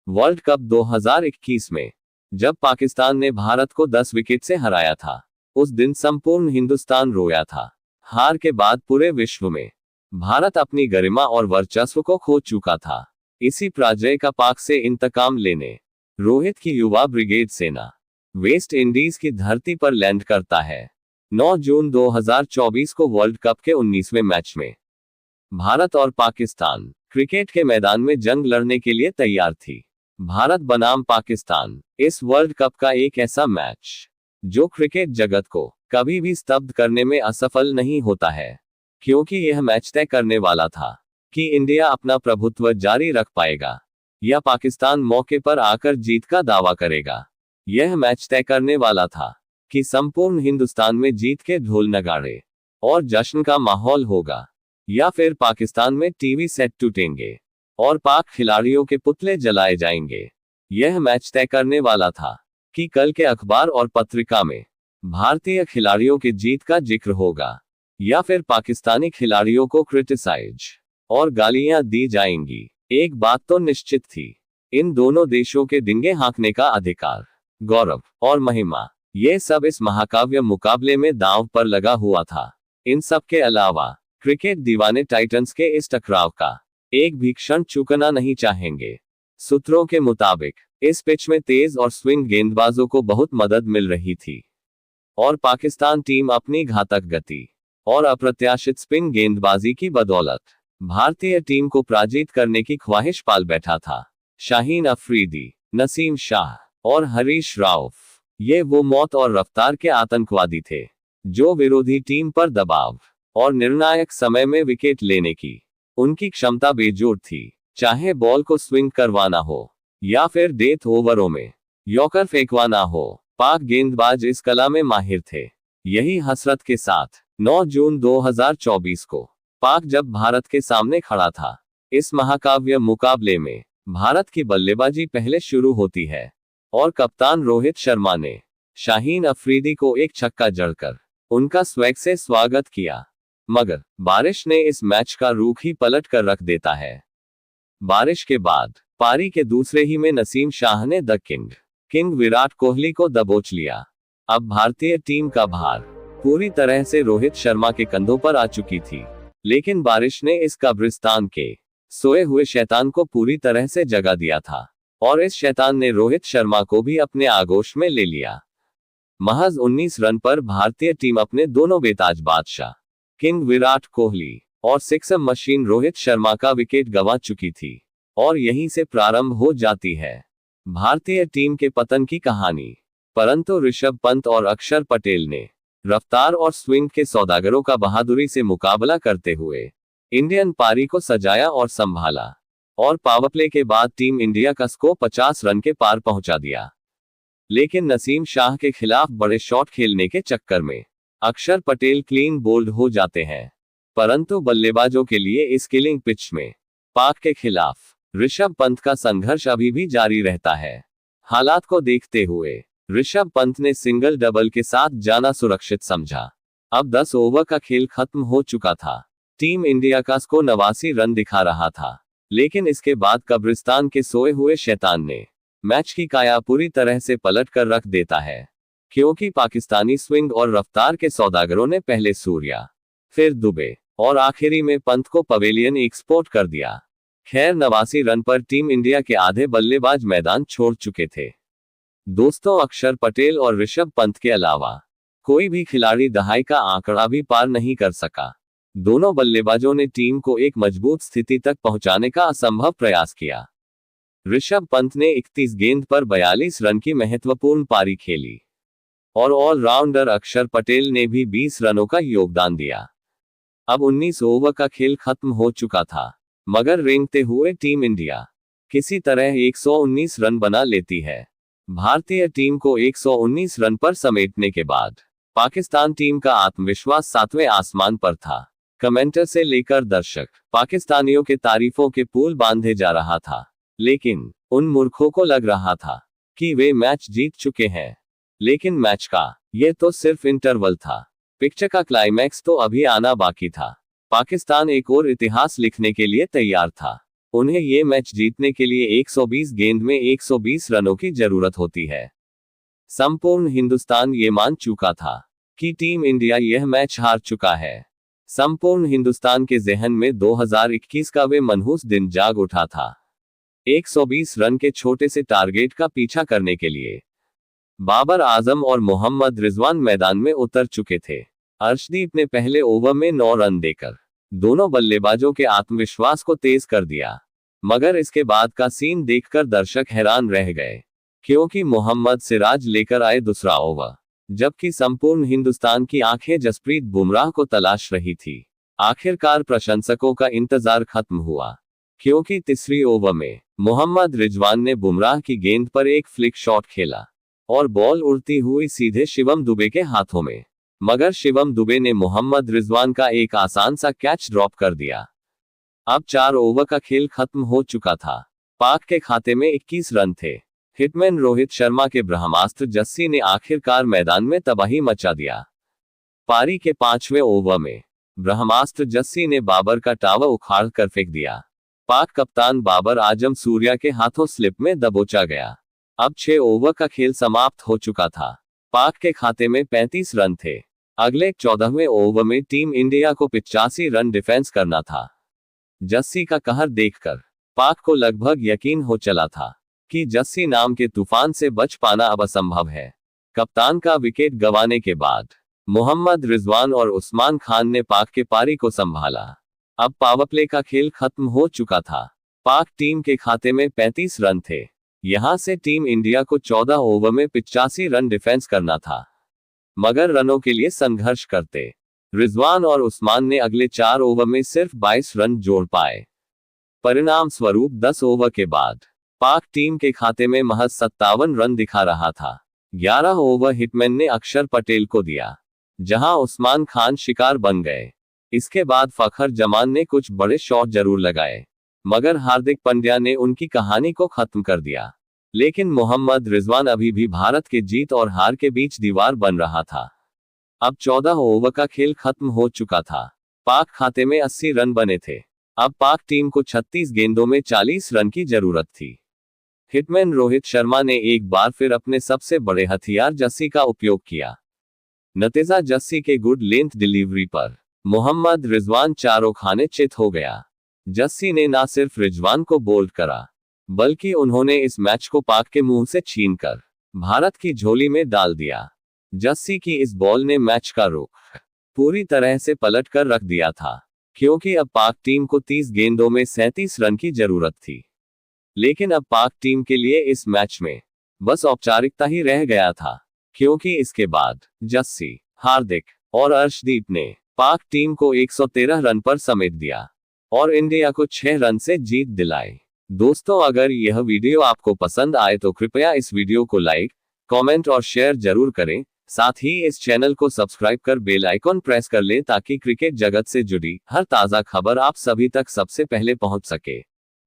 World cup 2021 में जब पाकिस्तान ने भारत को 10 विकेट से हराया था, उस दिन संपूर्ण हिंदुस्तान रोया था। हार के बाद पूरे विश्व में भारत अपनी गरिमा और वर्चस्व को खो चुका था। इसी पराजय का पाक से इंतकाम लेने रोहित की युवा ब्रिगेड सेना वेस्ट इंडीज की धरती पर लैंड करता है। 9 जून 2024 को वर्ल्ड कप के 19वें मैच में भारत और पाकिस्तान क्रिकेट के मैदान में जंग लड़ने के लिए तैयार थी। भारत बनाम पाकिस्तान इस वर्ल्ड कप का एक ऐसा मैच जो क्रिकेट जगत को कभी भी स्तब्ध करने में असफल नहीं होता है, क्योंकि यह मैच तय करने वाला था कि इंडिया अपना प्रभुत्व जारी रख पाएगा या पाकिस्तान मौके पर आकर जीत का दावा करेगा। यह मैच तय करने वाला था कि संपूर्ण हिंदुस्तान में जीत के ढोल नगाड़े और जश्न का माहौल होगा, या फिर पाकिस्तान में टीवी सेट टूटेंगे और पाक खिलाड़ियों के पुतले जलाए जाएंगे। यह मैच तय करने वाला था कि कल के अखबार और पत्रिका में भारतीय खिलाड़ियों के जीत का जिक्र होगा या फिर पाकिस्तानी खिलाड़ियों को क्रिटिसाइज और गालियां दी जाएंगी। एक बात तो निश्चित थी, इन दोनों देशों के डिंगे हाँकने का अधिकार, गौरव और महिमा, ये सब इस महाकाव्य मुकाबले में दांव पर लगा हुआ था। इन सब के अलावा क्रिकेट दीवाने टाइटंस के इस टकराव का एक भी क्षण चूकना नहीं चाहेंगे। सूत्रों के मुताबिक इस पिच में तेज और स्विंग गेंदबाजों को बहुत मदद मिल रही थी और पाकिस्तान टीम अपनी घातक गति और अप्रत्याशित स्पिन गेंदबाजी की बदौलत भारतीय टीम को पराजित करने की ख्वाहिश पाल बैठा था। शाहीन अफरीदी, नसीम शाह और हरीश राउफ, ये वो मौत और रफ्तार के आतंकवादी थे जो विरोधी टीम पर दबाव और निर्णायक समय में विकेट लेने की उनकी क्षमता बेजोड़ थी। चाहे बॉल को स्विंग करवाना हो या फिर डेथ ओवरों में यॉर्कर फेंकवाना हो, पाक गेंदबाज इस कला में माहिर थे। यही हसरत के साथ 9 जून 2024 को पाक जब भारत के सामने खड़ा था, इस महाकाव्य मुकाबले में भारत की बल्लेबाजी पहले शुरू होती है और कप्तान रोहित शर्मा ने शाहीन अफरीदी को एक छक्का जड़कर उनका स्वैग से स्वागत किया, मगर बारिश ने इस मैच का रुख ही पलट कर रख देता है। बारिश के बाद पारी के दूसरे ही में नसीम शाह ने द किंग विराट कोहली को दबोच लिया। अब भारतीय टीम का भार पूरी तरह से रोहित शर्मा के कंधों पर आ चुकी थी, लेकिन बारिश ने इस कब्रिस्तान के सोए हुए शैतान को पूरी तरह से जगा दिया था और इस शैतान ने रोहित शर्मा को भी अपने आगोश में ले लिया। महज 19 रन पर भारतीय टीम अपने दोनों बेताज बादशाह किंग विराट कोहली और सिक्सर मशीन रोहित शर्मा का विकेट गंवा चुकी थी और यहीं से प्रारंभ हो जाती है भारतीय टीम के पतन की कहानी। परंतु ऋषभ पंत और अक्षर पटेल ने रफ्तार और स्विंग के सौदागरों का बहादुरी से मुकाबला करते हुए इंडियन पारी को सजाया और संभाला और पावरप्ले के बाद टीम इंडिया का स्कोर 50 रन के पार पहुंचा दिया। लेकिन नसीम शाह के खिलाफ बड़े शॉट खेलने के चक्कर में अक्षर पटेल क्लीन बोल्ड हो जाते हैं, परंतु बल्लेबाजों के लिए इस किलिंग पिच में पाक के खिलाफ ऋषभ पंत का संघर्ष अभी भी जारी रहता है। हालात को देखते हुए ऋषभ पंत ने सिंगल डबल के साथ जाना सुरक्षित समझा। अब 10 ओवर का खेल खत्म हो चुका था। टीम इंडिया का स्कोर 89 रन दिखा रहा था, लेकिन इसके बाद कब्रिस्तान के सोए हुए शैतान ने मैच की काया पूरी तरह से पलट कर रख देता है, क्योंकि पाकिस्तानी स्विंग और रफ्तार के सौदागरों ने पहले सूर्या, फिर दुबे और आखिरी में पंत को पवेलियन एक्सपोर्ट कर दिया। खैर 89 रन पर टीम इंडिया के आधे बल्लेबाज मैदान छोड़ चुके थे। दोस्तों, अक्षर पटेल और ऋषभ पंत के अलावा कोई भी खिलाड़ी दहाई का आंकड़ा भी पार नहीं कर सका। दोनों बल्लेबाजों ने टीम को एक मजबूत स्थिति तक पहुंचाने का असंभव प्रयास किया। ऋषभ पंत ने 31 गेंद पर 42 रन की महत्वपूर्ण पारी खेली और ऑलराउंडर अक्षर पटेल ने भी 20 रनों का योगदान दिया। अब 19 ओवर का खेल खत्म हो चुका था, मगर रेंगते हुए टीम इंडिया किसी तरह 119 रन बना लेती है। भारतीय टीम को 119 रन पर समेटने के बाद पाकिस्तान टीम का आत्मविश्वास 7वें आसमान पर था। कमेंटर से लेकर दर्शक पाकिस्तानियों के तारीफों के पुल बांधे जा रहा था, लेकिन उन मूर्खों को लग रहा था कि वे मैच जीत चुके हैं। लेकिन मैच का यह तो सिर्फ इंटरवल था, पिक्चर का क्लाइमैक्स तो अभी आना बाकी था। पाकिस्तान एक और इतिहास लिखने के लिए तैयार था। उन्हें ये मैच जीतने के लिए 120 गेंद में 120 रनों की जरूरत होती है। संपूर्ण हिंदुस्तान ये मान चुका था कि टीम इंडिया यह मैच हार चुका है। संपूर्ण हिंदुस्तान के जहन में 2021 का वे मनहूस दिन जाग उठा था। 120 रन के छोटे से टारगेट का पीछा करने के लिए बाबर आजम और मोहम्मद रिजवान मैदान में उतर चुके थे। अर्शदीप ने पहले ओवर में 9 रन देकर दोनों बल्लेबाजों के आत्मविश्वास को तेज कर दिया, मगर इसके बाद का सीन देखकर दर्शक हैरान रह गए, क्योंकि मोहम्मद सिराज लेकर आए दूसरा ओवर, जबकि संपूर्ण हिंदुस्तान की आंखें जसप्रीत बुमराह को तलाश रही थी। आखिरकार प्रशंसकों का इंतजार खत्म हुआ, क्योंकि तीसरी ओवर में मोहम्मद रिजवान ने बुमराह की गेंद पर एक फ्लिक शॉट खेला और बॉल उड़ती हुई सीधे शिवम दुबे के हाथों में, मगर शिवम दुबे ने मोहम्मद रिजवान का एक आसान सा कैच ड्रॉप कर दिया। अब 4 ओवर का खेल खत्म हो चुका था। पाक के खाते में 21 रन थे। हिटमैन रोहित शर्मा के ब्रह्मास्त्र जस्सी ने आखिरकार मैदान में तबाही मचा दिया। पारी के 5वें ओवर में ब्रह्मास्त्र जस्सी ने बाबर का टावर उखाड़ कर फेंक दिया। पाक कप्तान बाबर आजम सूर्या के हाथों स्लिप में दबोचा गया। अब 6 ओवर का खेल समाप्त हो चुका था। पाक के खाते में 35 रन थे। अगले 14वें ओवर में टीम इंडिया को 85 रन डिफेंस करना था। जस्सी का कहर देखकर पाक को लगभग यकीन हो चला था कि जस्सी नाम के तूफान से बच पाना अब असंभव है। कप्तान का विकेट गंवाने के बाद मोहम्मद रिजवान और उस्मान खान ने पाक के पारी को संभाला। अब पावरप्ले का खेल खत्म हो चुका था। पाक टीम के खाते में 35 रन थे। यहां से टीम इंडिया को 14 ओवर में 85 रन डिफेंस करना था, मगर रनों के लिए संघर्ष करते रिजवान और उस्मान ने अगले 4 ओवर में सिर्फ 22 रन जोड़ पाए। परिणाम स्वरूप 10 ओवर के बाद पाक टीम के खाते में महज 57 रन दिखा रहा था। 11 ओवर हिटमैन ने अक्षर पटेल को दिया, जहां उस्मान खान शिकार बन गए। इसके बाद फखर जमान ने कुछ बड़े शॉट जरूर लगाए, मगर हार्दिक पांड्या ने उनकी कहानी को खत्म कर दिया। लेकिन मोहम्मद रिजवान अभी भी भारत के जीत और हार के बीच दीवार बन रहा था। अब 14 ओवर का खेल खत्म हो चुका था। पाक खाते में 80 रन बने थे। अब पाक टीम को 36 गेंदों में 40 रन की जरूरत थी। हिटमैन रोहित शर्मा ने एक बार फिर अपने सबसे बड़े हथियार जस्सी का उपयोग किया। नतीजा जस्सी के गुड लेंथ डिलीवरी पर मोहम्मद रिजवान चारों खाने चित हो गया। जस्सी ने न सिर्फ रिजवान को बोल्ड करा, बल्कि उन्होंने इस मैच को पाक के मुंह से छीनकर भारत की झोली में डाल दिया। जस्सी की इस बॉल ने मैच का रुख पूरी तरह से पलट कर रख दिया था, क्योंकि अब पाक टीम को 30 गेंदों में 37 रन की जरूरत थी। लेकिन अब पाक टीम के लिए इस मैच में बस औपचारिकता ही रह गया था, क्योंकि इसके बाद जस्सी, हार्दिक और अर्शदीप ने पाक टीम को 113 रन पर समेट दिया और इंडिया को 6 रन से जीत दिलाई। दोस्तों, अगर यह वीडियो आपको पसंद आए तो कृपया इस वीडियो को लाइक, कमेंट और शेयर जरूर करें। साथ ही इस चैनल को सब्सक्राइब कर बेल आइकॉन प्रेस कर लें, ताकि क्रिकेट जगत से जुड़ी हर ताज़ा खबर आप सभी तक सबसे पहले पहुंच सके।